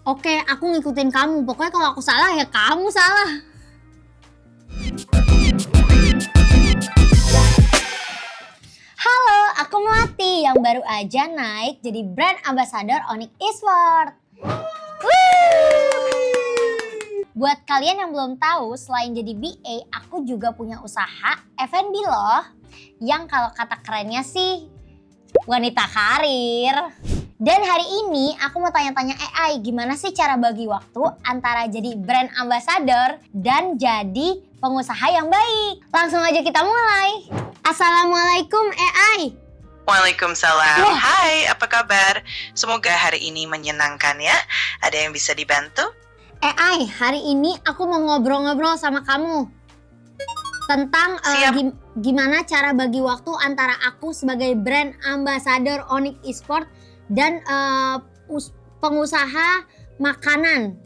Oke, aku ngikutin kamu. Pokoknya kalau aku salah ya kamu salah. Halo, aku Melati yang baru aja naik jadi brand ambassador Onyx Esports. Buat kalian yang belum tahu, selain jadi BA, aku juga punya usaha F&B loh. Yang kalau kata kerennya sih, wanita karir. Dan hari ini aku mau tanya-tanya AI, gimana sih cara bagi waktu antara jadi brand ambassador dan jadi pengusaha yang baik. Langsung aja kita mulai. Assalamualaikum AI. Waalaikumsalam. Wah. Hai, apa kabar? Semoga hari ini menyenangkan ya. Ada yang bisa dibantu? AI, hari ini aku mau ngobrol-ngobrol sama kamu tentang Siap. gimana cara bagi waktu antara aku sebagai brand ambassador Onyx Esports dan pengusaha makanan.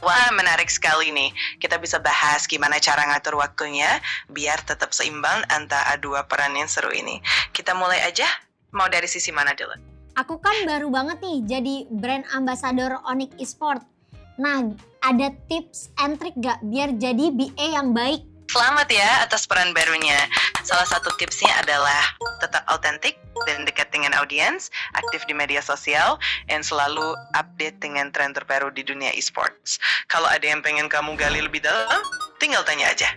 Wah, menarik sekali nih. Kita bisa bahas gimana cara ngatur waktunya biar tetap seimbang antara dua peran yang seru ini. Kita mulai aja. Mau dari sisi mana dulu? Aku kan baru banget nih jadi brand ambassador Onyx Esports. Nah, ada tips and trick gak biar jadi BA yang baik? Selamat ya atas peran barunya. Salah satu tipsnya adalah tetap autentik dan dekat dengan audiens, aktif di media sosial, dan selalu update dengan tren terbaru di dunia esports. Kalau ada yang pengen kamu gali lebih dalam, tinggal tanya aja.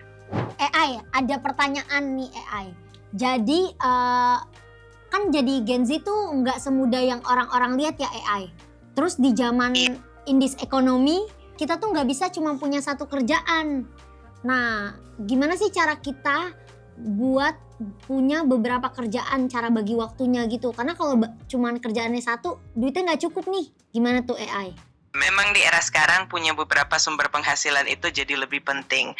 AI, ada pertanyaan nih AI. Jadi kan jadi Gen Z tuh nggak semudah yang orang-orang lihat ya AI. Terus di zaman indis ekonomi, kita tuh nggak bisa cuma punya satu kerjaan. Nah, gimana sih cara kita buat punya beberapa kerjaan, cara bagi waktunya gitu? Karena kalau cuma kerjaannya satu, duitnya nggak cukup nih. Gimana tuh AI? Memang di era sekarang punya beberapa sumber penghasilan itu jadi lebih penting.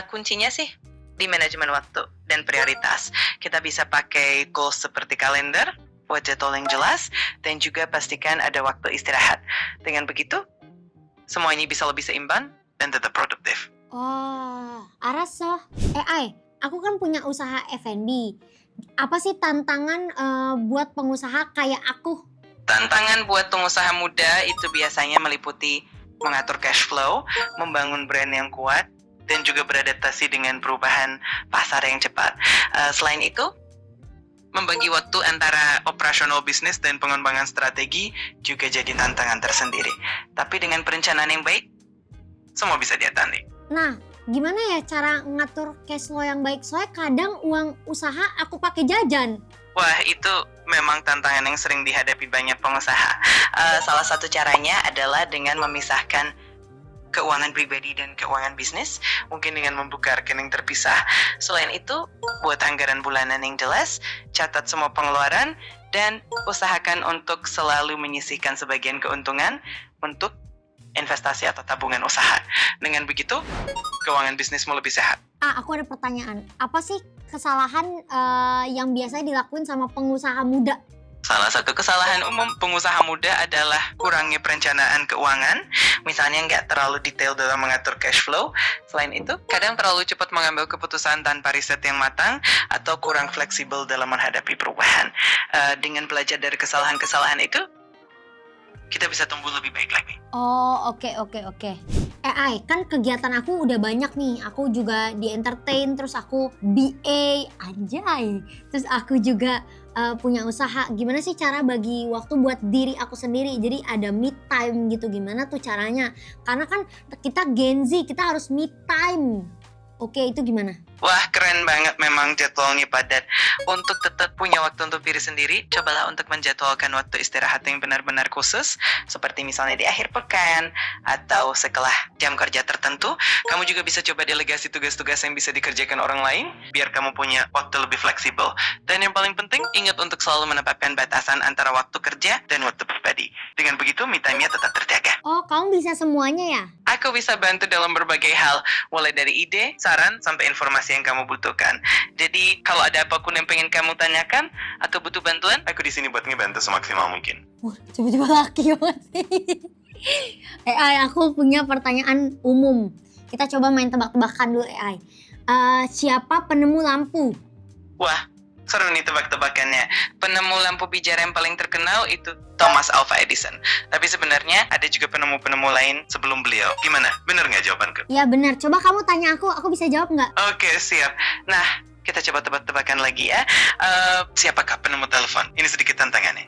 Kuncinya sih di manajemen waktu dan prioritas. Kita bisa pakai goals seperti kalender, buat jadwal yang jelas, dan juga pastikan ada waktu istirahat. Dengan begitu, semuanya bisa lebih seimbang dan tetap produktif. Oh, Araso. AI, aku kan punya usaha F&B. Apa sih tantangan buat pengusaha kayak aku? Tantangan buat pengusaha muda itu biasanya meliputi mengatur cash flow, membangun brand yang kuat, dan juga beradaptasi dengan perubahan pasar yang cepat. Selain itu, membagi waktu antara operasional bisnis dan pengembangan strategi juga jadi tantangan tersendiri. Tapi dengan perencanaan yang baik, semua bisa diatasi. Nah, gimana ya cara ngatur cash flow yang baik? Soalnya kadang uang usaha aku pakai jajan. Wah, itu memang tantangan yang sering dihadapi banyak pengusaha. Salah satu caranya adalah dengan memisahkan keuangan pribadi dan keuangan bisnis, mungkin dengan membuka rekening terpisah. Selain itu, buat anggaran bulanan yang jelas, catat semua pengeluaran, dan usahakan untuk selalu menyisihkan sebagian keuntungan untuk investasi atau tabungan usaha. Dengan begitu, keuangan bisnismu lebih sehat. Aku ada pertanyaan. Apa sih kesalahan yang biasanya dilakuin sama pengusaha muda? Salah satu kesalahan umum pengusaha muda adalah kurangnya perencanaan keuangan. Misalnya nggak terlalu detail dalam mengatur cash flow. Selain itu, kadang terlalu cepat mengambil keputusan tanpa riset yang matang atau kurang fleksibel dalam menghadapi perubahan. Dengan belajar dari kesalahan-kesalahan itu, kita bisa tumbuh lebih baik lagi. Oh, oke. AI, kan kegiatan aku udah banyak nih. Aku juga di entertain, terus aku BA, anjay. Terus aku juga punya usaha. Gimana sih cara bagi waktu buat diri aku sendiri? Jadi ada me time gitu, gimana tuh caranya? Karena kan kita Gen Z, kita harus me time. Oke, itu gimana? Wah, keren banget memang jadwalnya padat. Untuk tetap punya waktu untuk diri sendiri, cobalah untuk menjadwalkan waktu istirahat yang benar-benar khusus, seperti misalnya di akhir pekan, atau setelah jam kerja tertentu. Kamu juga bisa coba delegasi tugas-tugas yang bisa dikerjakan orang lain, biar kamu punya waktu lebih fleksibel. Dan yang paling penting, ingat untuk selalu menetapkan batasan antara waktu kerja dan waktu pribadi. Dengan begitu, me time-nya tetap terjaga. Oh, kamu bisa semuanya ya? Aku bisa bantu dalam berbagai hal, mulai dari ide, saran, sampai informasi yang kamu butuhkan. Jadi, kalau ada apapun yang pengen kamu tanyakan atau butuh bantuan, aku di sini buat ngebantu semaksimal mungkin. Wah, tiba-tiba laki banget sih. AI, aku punya pertanyaan umum. Kita coba main tebak-tebakan dulu AI. Siapa penemu lampu? Wah, seru nih tebak-tebakannya. Penemu lampu pijar yang paling terkenal itu Thomas Alva Edison. Tapi sebenarnya ada juga penemu-penemu lain sebelum beliau. Gimana? Bener nggak jawabanku? Ya benar. Coba kamu tanya aku bisa jawab nggak? Oke, siap. Nah, kita coba tebak-tebakan lagi ya. Siapakah penemu telepon? Ini sedikit tantangannya.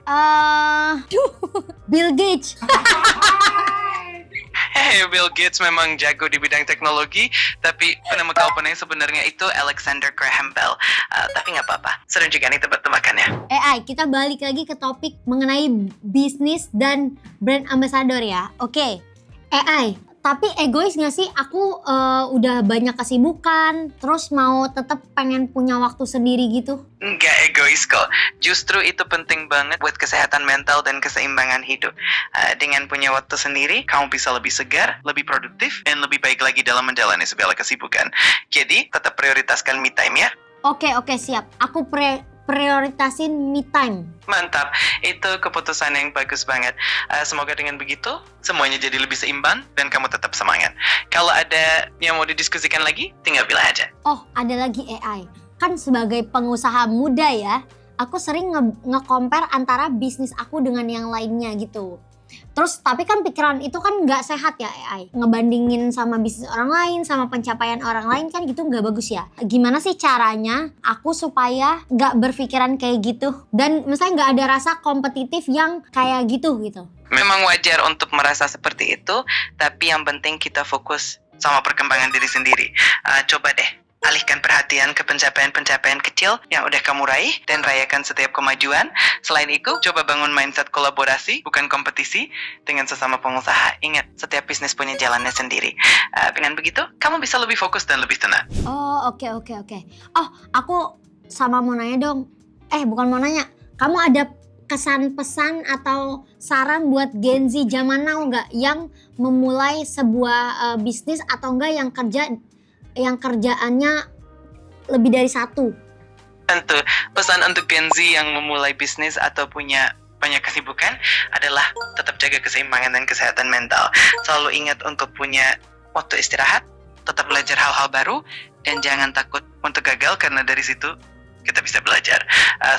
Bill Gates. Hey, Bill Gates memang jago di bidang teknologi, tapi penemu telepon yang sebenarnya itu Alexander Graham Bell. Tapi nggak apa-apa, seru juga nih tebak-tebakannya. AI, kita balik lagi ke topik mengenai bisnis dan brand ambassador ya. Oke, AI. Tapi egois gak sih? Aku udah banyak kesibukan, terus mau tetap pengen punya waktu sendiri gitu. Nggak egois kok. Justru itu penting banget buat kesehatan mental dan keseimbangan hidup. Dengan punya waktu sendiri, kamu bisa lebih segar, lebih produktif, dan lebih baik lagi dalam menjalani segala kesibukan. Jadi, tetap prioritaskan me time ya. Oke, siap. Aku prioritasin me time. Mantap, itu keputusan yang bagus banget. Semoga dengan begitu, semuanya jadi lebih seimbang dan kamu tetap semangat. Kalau ada yang mau didiskusikan lagi, tinggal bilang aja. Oh, ada lagi AI. Kan sebagai pengusaha muda ya, aku sering nge-compare antara bisnis aku dengan yang lainnya gitu. Terus tapi kan pikiran itu kan nggak sehat ya AI. Ngebandingin sama bisnis orang lain, sama pencapaian orang lain kan gitu nggak bagus ya. Gimana sih caranya aku supaya nggak berpikiran kayak gitu? Dan misalnya nggak ada rasa kompetitif yang kayak gitu. Memang wajar untuk merasa seperti itu, tapi yang penting kita fokus sama perkembangan diri sendiri. Coba deh, alihkan perhatian ke pencapaian-pencapaian kecil yang udah kamu raih dan rayakan setiap kemajuan. Selain itu, coba bangun mindset kolaborasi, bukan kompetisi dengan sesama pengusaha. Ingat, setiap bisnis punya jalannya sendiri. Dengan begitu, kamu bisa lebih fokus dan lebih tenang. Oh, oke. Oh, aku sama mau nanya dong. Bukan mau nanya. Kamu ada kesan-pesan atau saran buat Gen Z zaman now nggak yang memulai sebuah bisnis atau enggak yang kerjaannya lebih dari satu? Tentu, pesan untuk Gen Z yang memulai bisnis atau punya banyak kesibukan adalah tetap jaga keseimbangan dan kesehatan mental. Selalu ingat untuk punya waktu istirahat, tetap belajar hal-hal baru, dan jangan takut untuk gagal karena dari situ kita bisa belajar.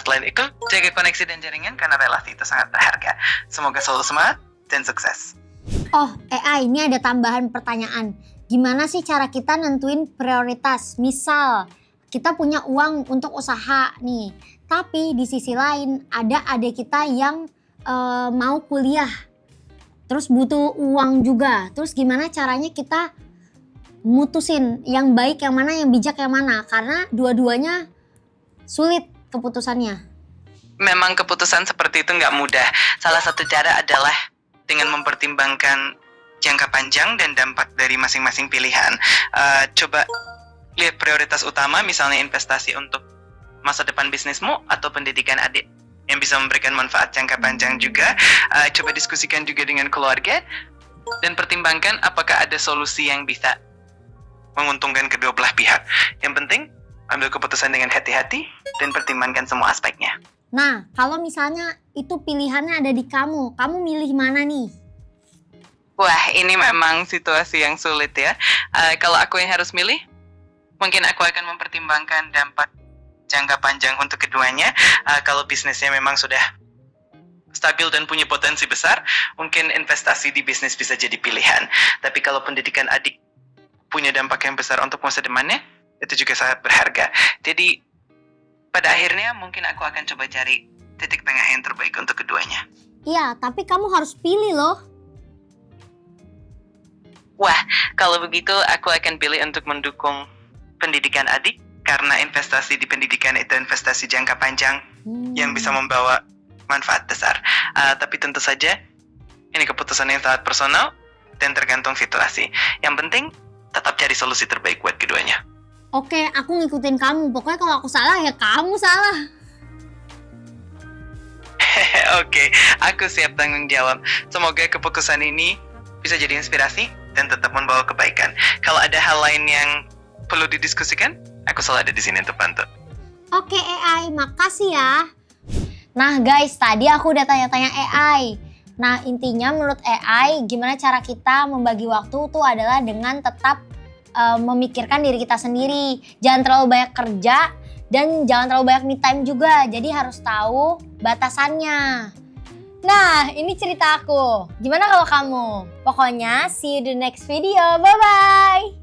Selain itu, jaga koneksi dan jaringan karena relasi itu sangat berharga. Semoga selalu semangat dan sukses. Oh, AI, ini ada tambahan pertanyaan. Gimana sih cara kita nentuin prioritas? Misal, kita punya uang untuk usaha nih, tapi di sisi lain ada adik kita yang mau kuliah, terus butuh uang juga. Terus gimana caranya kita mutusin yang baik yang mana, yang bijak yang mana? Karena dua-duanya sulit keputusannya. Memang keputusan seperti itu nggak mudah. Salah satu cara adalah dengan mempertimbangkan jangka panjang dan dampak dari masing-masing pilihan. Coba lihat prioritas utama, misalnya investasi untuk masa depan bisnismu atau pendidikan adik yang bisa memberikan manfaat jangka panjang juga. Coba diskusikan juga dengan keluarga dan pertimbangkan apakah ada solusi yang bisa menguntungkan kedua belah pihak. Yang penting, ambil keputusan dengan hati-hati dan pertimbangkan semua aspeknya. Nah, kalau misalnya itu pilihannya ada di kamu milih mana nih? Wah, ini memang situasi yang sulit ya. Kalau aku yang harus milih, mungkin aku akan mempertimbangkan dampak jangka panjang untuk keduanya. Kalau bisnisnya memang sudah stabil dan punya potensi besar, mungkin investasi di bisnis bisa jadi pilihan. Tapi kalau pendidikan adik punya dampak yang besar untuk masa depannya, itu juga sangat berharga. Jadi pada akhirnya mungkin aku akan coba cari titik tengah yang terbaik untuk keduanya. Iya, tapi kamu harus pilih loh. Wah, kalau begitu aku akan pilih untuk mendukung pendidikan adik, karena investasi di pendidikan itu investasi jangka panjang yang bisa membawa manfaat besar. Tapi tentu saja ini keputusan yang sangat personal dan tergantung situasi. Yang penting tetap cari solusi terbaik buat keduanya. Oke, aku ngikutin kamu. Pokoknya kalau aku salah ya kamu salah. Oke, aku siap tanggung jawab. Semoga keputusan ini bisa jadi inspirasi dan tetap membawa kebaikan. Kalau ada hal lain yang perlu didiskusikan, aku selalu ada di sini untuk bantu. Oke AI, makasih ya. Nah guys, tadi aku udah tanya-tanya AI. Nah intinya menurut AI, gimana cara kita membagi waktu tuh adalah dengan tetap memikirkan diri kita sendiri. Jangan terlalu banyak kerja Dan jangan terlalu banyak me time juga, jadi harus tahu batasannya. Nah, ini cerita aku. Gimana kalau kamu? Pokoknya see you the next video. Bye-bye!